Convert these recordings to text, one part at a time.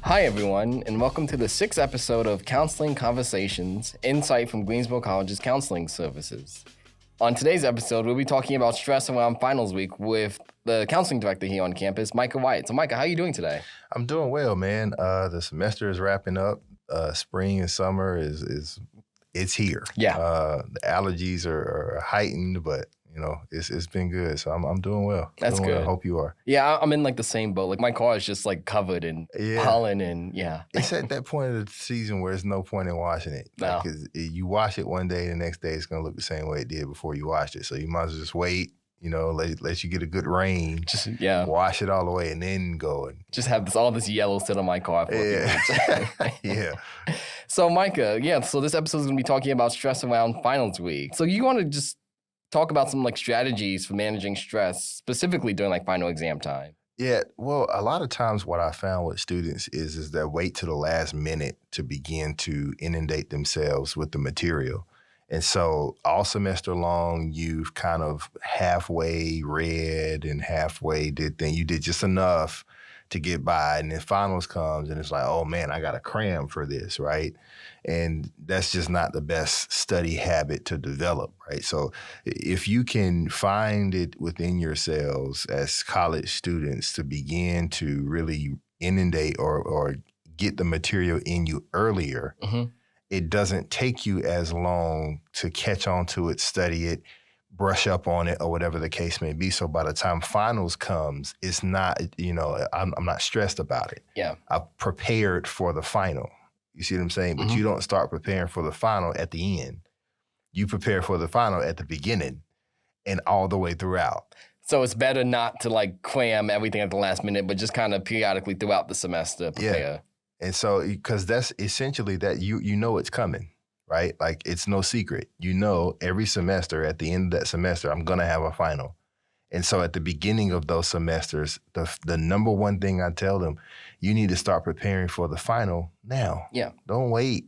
Hi, everyone, and welcome to the 6th episode of Counseling Conversations, Insight from Greensboro College's Counseling Services. On today's episode, we'll be talking about stress around finals week with the counseling director here on campus, Micah Wyatt. So, Micah, how are you doing today? I'm doing well, man. The semester is wrapping up. Spring and summer it's here. Yeah. The allergies are heightened, but it's been good. So I'm doing well. That's doing good. Well. Hope you are. Yeah, I'm in like the same boat. Like my car is just like covered in pollen and It's at that point of the season where there's no point in washing it. No. Because you wash it one day, the next day it's gonna look the same way it did before you washed it. So you might as well just wait. Let you get a good rain. Just wash it all the way and then go and just have all this yellow sit on my car for a few weeks. Yeah. So Micah, so this episode is gonna be talking about stress around finals week. So you want to just talk about some like strategies for managing stress, specifically during like final exam time? Yeah, well, a lot of times what I found with students is they wait to the last minute to begin to inundate themselves with the material. And so all semester long, you've kind of halfway read and halfway you did just enough to get by. And then finals comes and it's like, oh man, I got to cram for this, right? And that's just not the best study habit to develop, right? So if you can find it within yourselves as college students to begin to really inundate or get the material in you earlier, it doesn't take you as long to catch on to it, study it, brush up on it, or whatever the case may be. So by the time finals comes, it's not, I'm not stressed about it. Yeah. I've prepared for the final. You see what I'm saying? But you don't start preparing for the final at the end. You prepare for the final at the beginning and all the way throughout. So it's better not to like cram everything at the last minute, but just kind of periodically throughout the semester prepare. Yeah. And so, because that's essentially that you know it's coming, right? Like it's no secret. Every semester, at the end of that semester, I'm going to have a final. And so at the beginning of those semesters, the number one thing I tell them, you need to start preparing for the final now. Yeah. Don't wait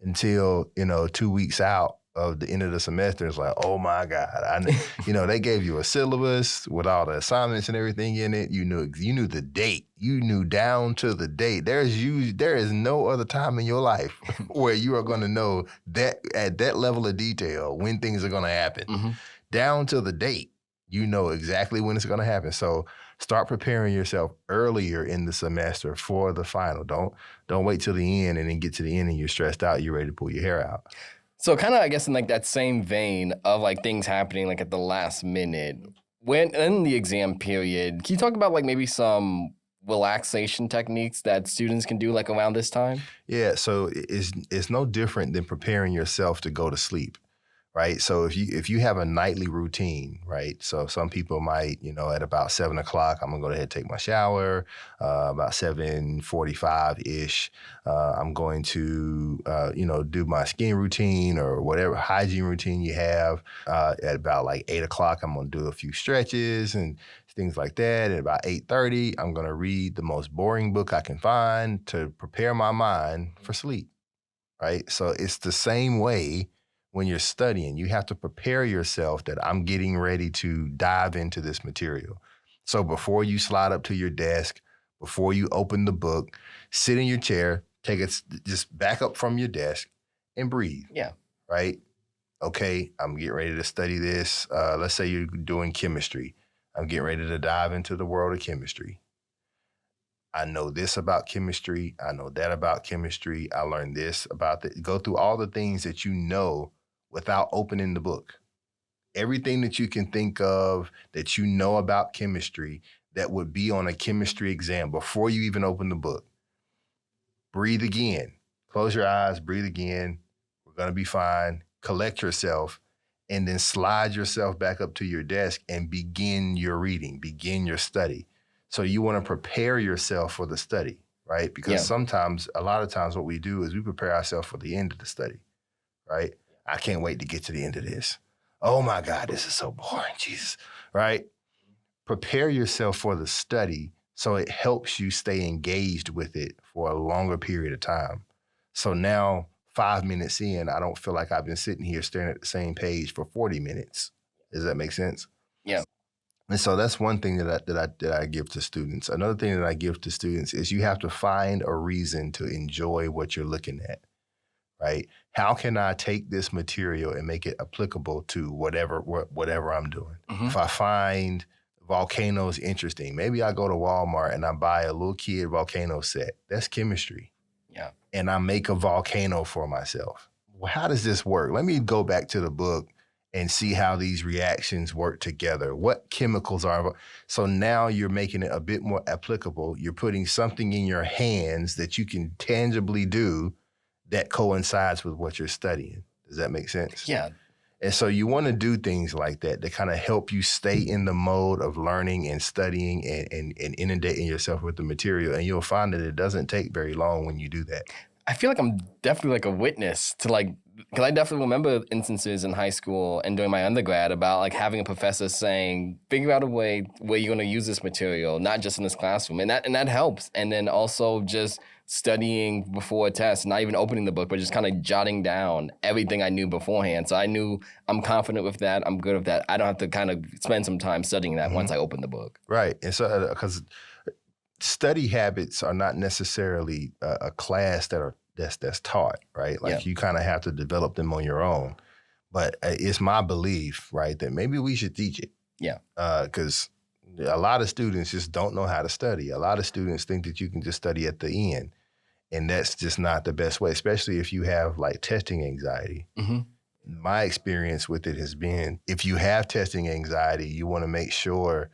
until, 2 weeks out of the end of the semester. It's like, oh my God. They gave you a syllabus with all the assignments and everything in it. You knew the date. You knew down to the date. There is no other time in your life where you are going to know that at that level of detail when things are going to happen. Down to the date. You know exactly when it's going to happen. So start preparing yourself earlier in the semester for the final. Don't wait till the end and then get to the end and you're stressed out. You're ready to pull your hair out. So kind of, I guess, in like that same vein of like things happening like at the last minute, when in the exam period, can you talk about like maybe some relaxation techniques that students can do like around this time? Yeah, so it's no different than preparing yourself to go to sleep. Right. So if you have a nightly routine, right? So some people might, at about 7 o'clock, I'm gonna go ahead and take my shower. About 7:45-ish, I'm going to, do my skin routine or whatever hygiene routine you have. At about like 8 o'clock, I'm gonna do a few stretches and things like that. At about 8:30, I'm gonna read the most boring book I can find to prepare my mind for sleep. Right. So it's the same way. When you're studying, you have to prepare yourself that I'm getting ready to dive into this material. So before you slide up to your desk, before you open the book, sit in your chair, just back up from your desk and breathe. Yeah. Right? Okay, I'm getting ready to study this. Let's say you're doing chemistry. I'm getting ready to dive into the world of chemistry. I know this about chemistry. I know that about chemistry. I learned this about that. Go through all the things that you know without opening the book. Everything that you can think of that you know about chemistry that would be on a chemistry exam before you even open the book. Breathe again. Close your eyes, breathe again. We're going to be fine. Collect yourself and then slide yourself back up to your desk and begin your reading, begin your study. So you want to prepare yourself for the study, right? Because a lot of times what we do is we prepare ourselves for the end of the study, right? I can't wait to get to the end of this. Oh my God, this is so boring, Jesus, right? Prepare yourself for the study so it helps you stay engaged with it for a longer period of time. So now 5 minutes in, I don't feel like I've been sitting here staring at the same page for 40 minutes. Does that make sense? Yeah. And so that's one thing that I give to students. Another thing that I give to students is you have to find a reason to enjoy what you're looking at, right? How can I take this material and make it applicable to whatever I'm doing? Mm-hmm. If I find volcanoes interesting, maybe I go to Walmart and I buy a little kid volcano set. That's chemistry. Yeah. And I make a volcano for myself. Well, how does this work? Let me go back to the book and see how these reactions work together. What chemicals are. So now you're making it a bit more applicable. You're putting something in your hands that you can tangibly do that coincides with what you're studying. Does that make sense? Yeah. And so you want to do things like that to kind of help you stay in the mode of learning and studying and inundating yourself with the material. And you'll find that it doesn't take very long when you do that. I feel like I'm definitely like a witness to like, because I definitely remember instances in high school and during my undergrad about like having a professor saying, figure out a way where you're going to use this material, not just in this classroom. And that helps. And then also just studying before a test, not even opening the book, but just kind of jotting down everything I knew beforehand. So I knew I'm confident with that. I'm good with that. I don't have to kind of spend some time studying that once I open the book. Right. And so, because study habits are not necessarily a class that's taught, right? Like you kind of have to develop them on your own. But it's my belief, right, that maybe we should teach it. Yeah. Because a lot of students just don't know how to study. A lot of students think that you can just study at the end. And that's just not the best way, especially if you have like testing anxiety. Mm-hmm. My experience with it has been, if you have testing anxiety, you want to make sure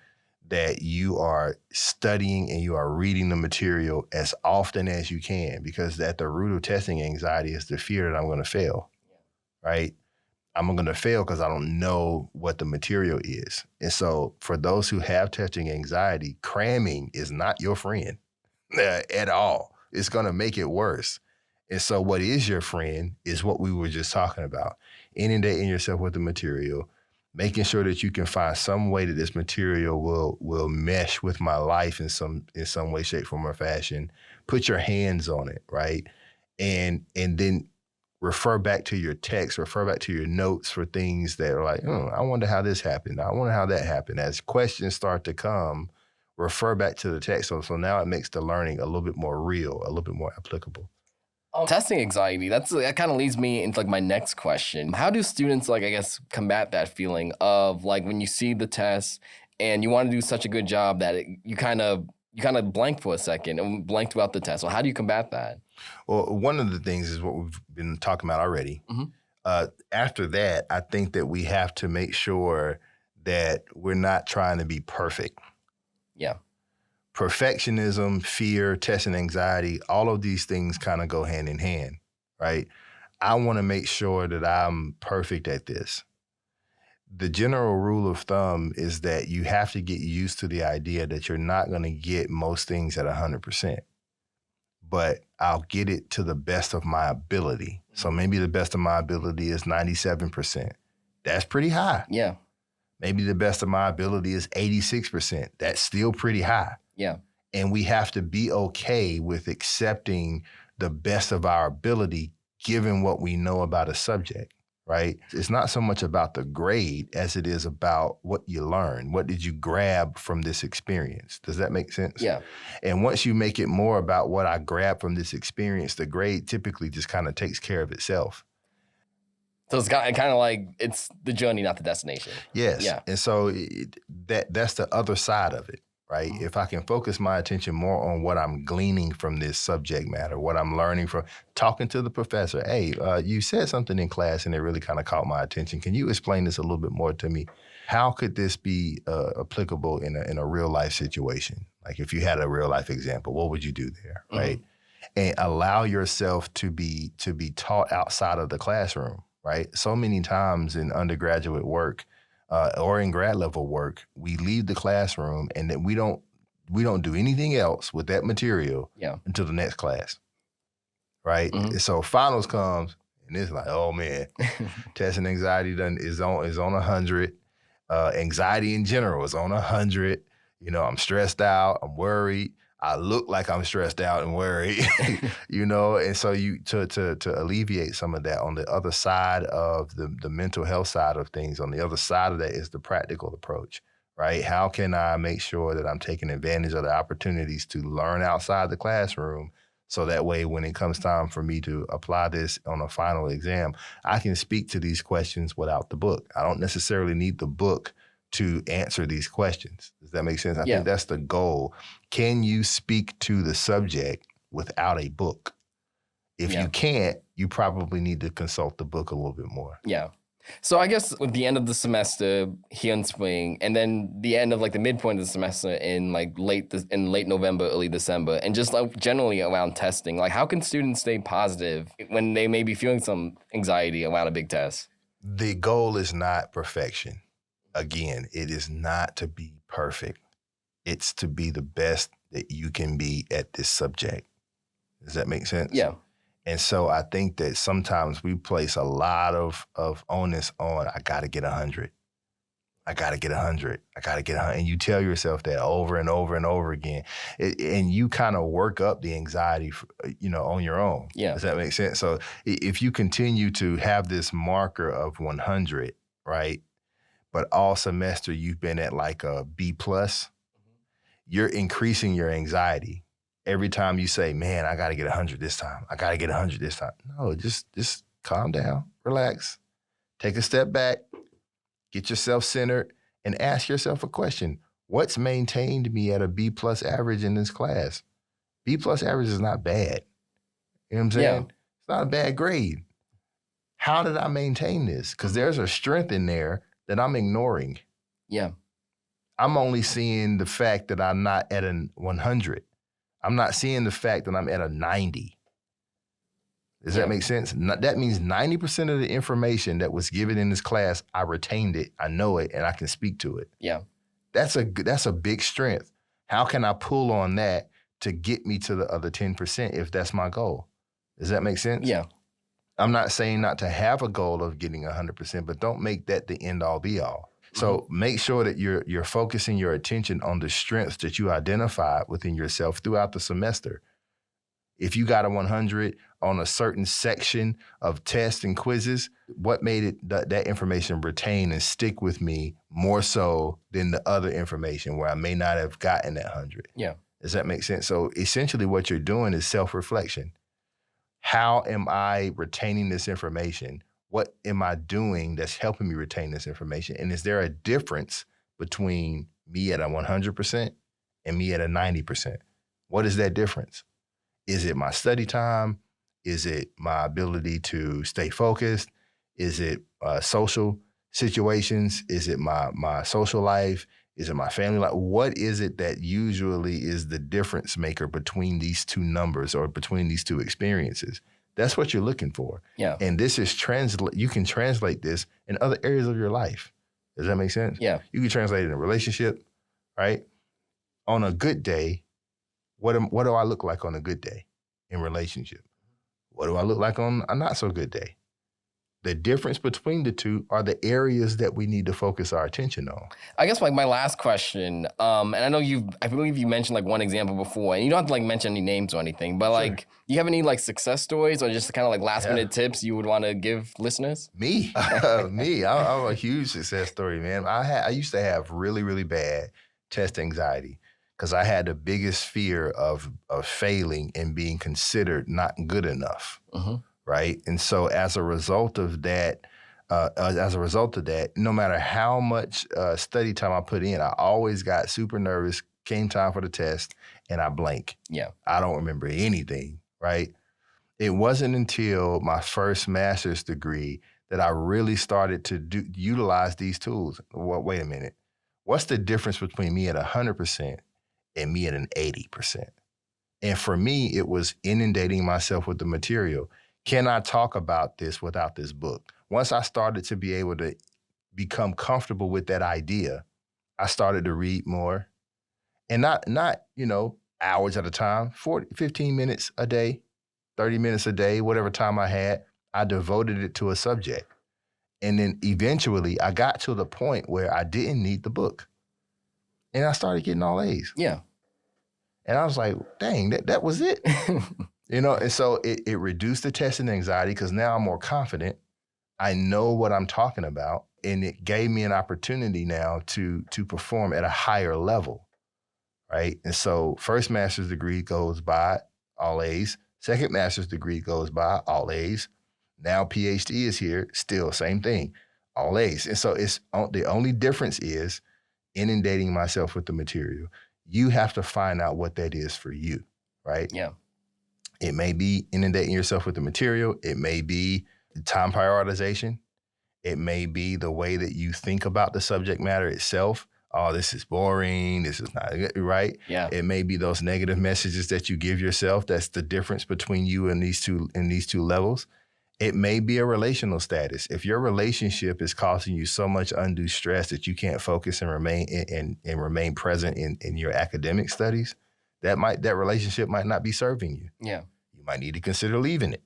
that you are studying and you are reading the material as often as you can, because at the root of testing anxiety is the fear that I'm going to fail, right? I'm going to fail because I don't know what the material is. And so for those who have testing anxiety, cramming is not your friend at all. It's going to make it worse. And so what is your friend is what we were just talking about. Inundating yourself with the material, making sure that you can find some way that this material will mesh with my life in some way, shape, form, or fashion. Put your hands on it, right? And then refer back to your text, refer back to your notes for things that are like, I wonder how this happened. I wonder how that happened. As questions start to come, refer back to the text. So now it makes the learning a little bit more real, a little bit more applicable. Testing anxiety, that kind of leads me into like my next question. How do students like, I guess, combat that feeling of like when you see the test and you want to do such a good job that you kind of blank for a second and blank throughout the test? So how do you combat that? Well, one of the things is what we've been talking about already. Mm-hmm. After that, I think that we have to make sure that we're not trying to be perfect. Yeah. Perfectionism, fear, testing anxiety, all of these things kind of go hand in hand, right? I want to make sure that I'm perfect at this. The general rule of thumb is that you have to get used to the idea that you're not going to get most things at 100%, but I'll get it to the best of my ability. So maybe the best of my ability is 97%. That's pretty high. Yeah. Maybe the best of my ability is 86%. That's still pretty high. Yeah. And we have to be okay with accepting the best of our ability given what we know about a subject, right? It's not so much about the grade as it is about what you learn. What did you grab from this experience? Does that make sense? Yeah. And once you make it more about what I grabbed from this experience, the grade typically just kind of takes care of itself. So it's kind of like it's the journey, not the destination. Yes. Yeah. And so that's the other side of it. Right? Mm-hmm. If I can focus my attention more on what I'm gleaning from this subject matter, what I'm learning from talking to the professor, hey, you said something in class and it really kind of caught my attention. Can you explain this a little bit more to me? How could this be applicable in a real life situation? Like if you had a real life example, what would you do there? Mm-hmm. Right? And allow yourself to be taught outside of the classroom, right? So many times in undergraduate work, or in grad level work, we leave the classroom and then we don't do anything else with that material until the next class, right? Mm-hmm. So finals comes and it's like, oh man, testing anxiety is on 100. Anxiety in general is on 100. You know, I'm stressed out, I'm worried. I look like I'm stressed out and worried, you know? And so to alleviate some of that, on the other side of the mental health side of things, on the other side of that is the practical approach, right? How can I make sure that I'm taking advantage of the opportunities to learn outside the classroom so that way when it comes time for me to apply this on a final exam, I can speak to these questions without the book. I don't necessarily need the book to answer these questions. Does that make sense? I think that's the goal. Can you speak to the subject without a book? If you can't, you probably need to consult the book a little bit more. Yeah. So I guess with the end of the semester here in spring, and then the end of like the midpoint of the semester in like late November, early December, and just like generally around testing, like how can students stay positive when they may be feeling some anxiety around a big test? The goal is not perfection. Again, it is not to be perfect. It's to be the best that you can be at this subject. Does that make sense? Yeah. And so I think that sometimes we place a lot of onus on, I got to get 100. I got to get 100. I got to get 100. And you tell yourself that over and over and over again. And you kind of work up the anxiety, on your own. Yeah. Does that make sense? So if you continue to have this marker of 100, right, but all semester you've been at like a B+, you're increasing your anxiety. Every time you say, man, I got to get 100 this time. I got to get 100 this time. No, just calm down, relax, take a step back, get yourself centered, and ask yourself a question. What's maintained me at a B+ average in this class? B+ average is not bad. You know what I'm saying? Yeah. It's not a bad grade. How did I maintain this? Because there's a strength in there that I'm ignoring. Yeah. I'm only seeing the fact that I'm not at a 100. I'm not seeing the fact that I'm at a 90. Does that make sense? That means 90% of the information that was given in this class, I retained it, I know it, and I can speak to it. Yeah. That's a big strength. How can I pull on that to get me to the other 10% if that's my goal? Does that make sense? Yeah. I'm not saying not to have a goal of getting 100%, but don't make that the end all be all. So make sure that you're focusing your attention on the strengths that you identified within yourself throughout the semester. If you got a 100 on a certain section of tests and quizzes, what made it that information retain and stick with me more so than the other information where I may not have gotten that 100? Yeah. Does that make sense? So essentially what you're doing is self-reflection. How am I retaining this information? What am I doing that's helping me retain this information? And is there a difference between me at a 100% and me at a 90%? What is that difference? Is it my study time? Is it my ability to stay focused? Is it social situations? Is it my social life? Is it my family life? What is it that usually is the difference maker between these two numbers or between these two experiences? That's what you're looking for. Yeah. And this is you can translate this in other areas of your life. Does that make sense? Yeah. You can translate it in a relationship, right? On a good day, what do I look like on a good day in relationship? What do I look like on a not so good day? The difference between the two are the areas that we need to focus our attention on. I guess like my last question, and I know I believe you mentioned like one example before, and you don't have to like mention any names or anything, but like, do you have any like success stories or just kind of like last minute tips you would want to give listeners? Me, I'm a huge success story, man. I used to have really, really bad test anxiety because I had the biggest fear of failing and being considered not good enough. Right. And so as a result of that, no matter how much study time I put in, I always got super nervous, came time for the test, and I blank. Yeah. I don't remember anything. Right. It wasn't until my first master's degree that I really started to utilize these tools. Well, wait a minute. What's the difference between me at 100% and me at an 80%? And for me, it was inundating myself with the material. Can I talk about this without this book? Once I started to be able to become comfortable with that idea, I started to read more. And not hours at a time, 15 minutes a day, 30 minutes a day, whatever time I had, I devoted it to a subject. And then eventually I got to the point where I didn't need the book. And I started getting all A's. Yeah. And I was like, dang, that was it. And so it reduced the testing anxiety because now I'm more confident. I know what I'm talking about, and it gave me an opportunity now to perform at a higher level, right? And so first master's degree goes by, all A's. Second master's degree goes by, all A's. Now PhD is here, still same thing, all A's. And so it's the only difference is inundating myself with the material. You have to find out what that is for you, right? Yeah. It may be inundating yourself with the material. It may be time prioritization. It may be the way that you think about the subject matter itself. Oh, this is boring. This is not right. Yeah. It may be those negative messages that you give yourself. That's the difference between you and these two levels. It may be a relational status. If your relationship is causing you so much undue stress that you can't focus and remain present in your academic studies, that relationship might not be serving you. Yeah. You might need to consider leaving it.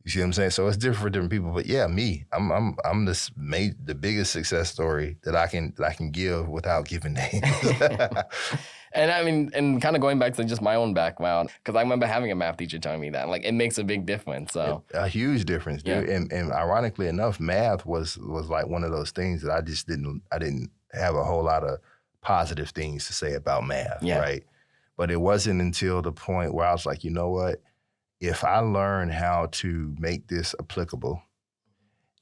You see what I'm saying? So it's different for different people. But yeah, me, I'm the biggest success story that I can give without giving names. And I mean, and kind of going back to just my own background, because I remember having a math teacher telling me that, like, it makes a big difference. So A huge difference, dude. Yeah. And ironically enough, math was like one of those things that I didn't have a whole lot of positive things to say about math, Yeah. right? But it wasn't until the point where I was like, you know what? If I learn how to make this applicable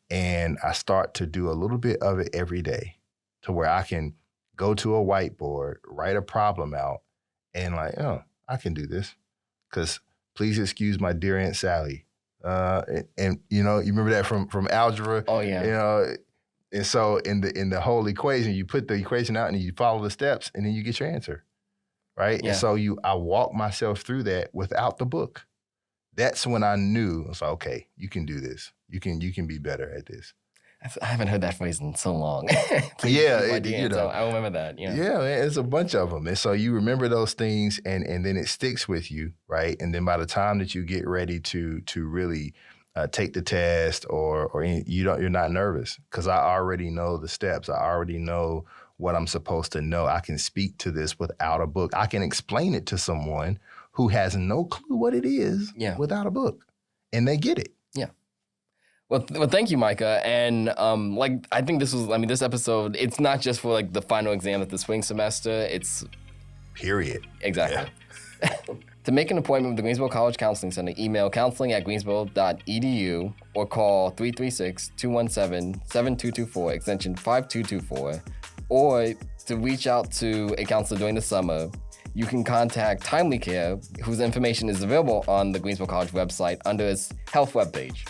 and I start to do a little bit of it every day to where I can go to a whiteboard, write a problem out, and like, oh, I can do this. Because please excuse my dear Aunt Sally. And you know, you remember that from algebra? Oh, yeah. You know, and so in the whole equation, you put the equation out and you follow the steps and then you get your answer, right? Yeah. And so I walk myself through that without the book. That's when I knew, I was like, okay, you can do this. You can be better at this. I haven't heard that phrase in so long. Yeah, you know. I remember that. Yeah. Yeah, man, it's a bunch of them. And so you remember those things and then it sticks with you, right? And then by the time that you get ready to really take the test or you're not nervous because I already know the steps. I already know what I'm supposed to know. I can speak to this without a book. I can explain it to someone who has no clue what it is without a book. And they get it. Yeah. Well, thank you, Micah. And I think this episode, it's not just for like the final exam of the spring semester. It's period. Exactly. Yeah. To make an appointment with the Greensboro College Counseling Center, email counseling@greensboro.edu or call 336-217-7224, extension 5224. Or to reach out to a counselor during the summer, you can contact Timely Care, whose information is available on the Greensboro College website under its health webpage.